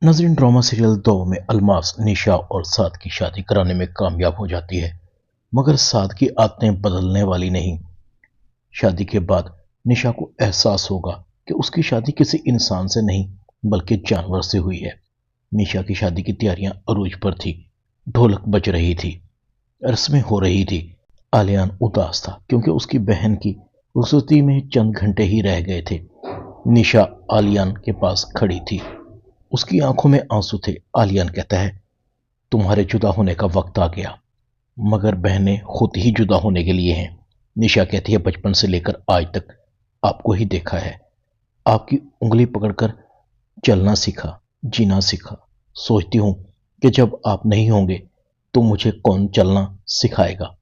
नाज़रीन, drama serial दो में अलमास निशा और साद की शादी कराने में कामयाब हो जाती है, मगर साद की आदतें बदलने वाली नहीं। शादी के बाद निशा को एहसास होगा कि उसकी शादी किसी इंसान से नहीं बल्कि जानवर से हुई है। निशा की शादी की तैयारियां अरूज पर थी, ढोलक बज रही थी, रस्में हो रही थी। आलियान उदास था क्योंकि उसकी बहन की रुखसती में चंद घंटे ही रह गए थे। निशा आलियान के पास खड़ी थी, उसकी आंखों में आंसू थे। आलियान कहता है, तुम्हारे जुदा होने का वक्त आ गया। मगर बहनें खुद ही जुदा होने के लिए हैं। निशा कहती है, बचपन से लेकर आज तक आपको ही देखा है, आपकी उंगली पकड़कर चलना सीखा, जीना सीखा। सोचती हूं कि जब आप नहीं होंगे तो मुझे कौन चलना सिखाएगा।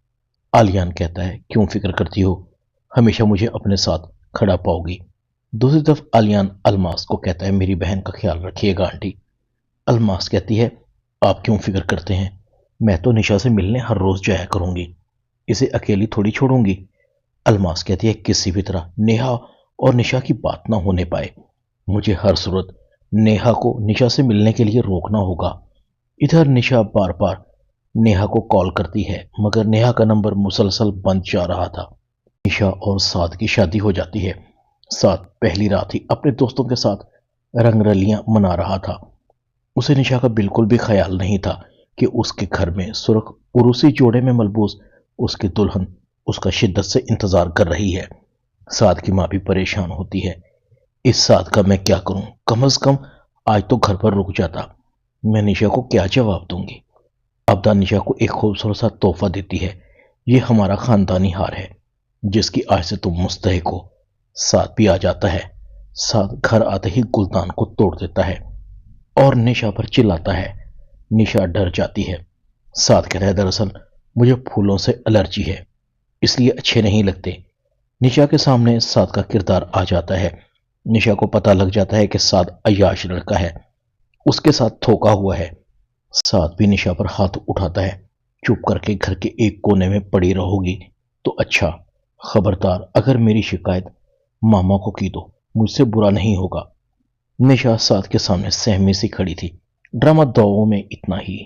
आलियान कहता है, क्यों फिक्र करती हो, हमेशा मुझे अपने साथ खड़ा पाओगी। दूसरी तरफ आलियान अलमास को कहता है, मेरी बहन का ख्याल रखिएगा आंटी। अलमास कहती है, आप क्यों फिक्र करते हैं, मैं तो निशा से मिलने हर रोज जाया करूंगी, इसे अकेली थोड़ी छोड़ूंगी। अलमास कहती है, किसी भी तरह नेहा और निशा की बात ना होने पाए। मुझे हर सूरत नेहा को निशा से मिलने के लिए रोकना होगा। इधर निशा बार बार नेहा को कॉल करती है, मगर नेहा का नंबर मुसलसल बंद जा रहा था। निशा और साद की शादी हो जाती है। साद पहली रात ही अपने दोस्तों के साथ रंगरलियां मना रहा था। उसे निशा का बिल्कुल भी ख्याल नहीं था कि उसके घर में सुर्ख उरूसी जोड़े में मलबूस उसकी दुल्हन उसका शिद्दत से इंतजार कर रही है। साद की माँ भी परेशान होती है। इस साद का मैं क्या करूं, कम से कम आज तो घर पर रुक जाता। मैं निशा को क्या जवाब दूंगी। अब्दा निशा को एक खूबसूरत सा तोहफा देती है। ये हमारा खानदानी हार है जिसकी आज से तुम मुस्तहिक हो। साद भी आ जाता है। साद घर आते ही गुलदान को तोड़ देता है और निशा पर चिल्लाता है। निशा डर जाती है। साद कहता है, दरअसल मुझे फूलों से एलर्जी है, इसलिए अच्छे नहीं लगते। निशा के सामने साद का किरदार आ जाता है। निशा को पता लग जाता है कि साद अय्याश लड़का है, उसके साथ धोखा हुआ है। साद भी निशा पर हाथ उठाता है। चुप करके घर के एक कोने में पड़ी रहोगी तो अच्छा, खबरदार अगर मेरी शिकायत मामा को की दो, मुझसे बुरा नहीं होगा। निशा साद के सामने सहमी सी खड़ी थी। ड्रामा 2 में इतना ही।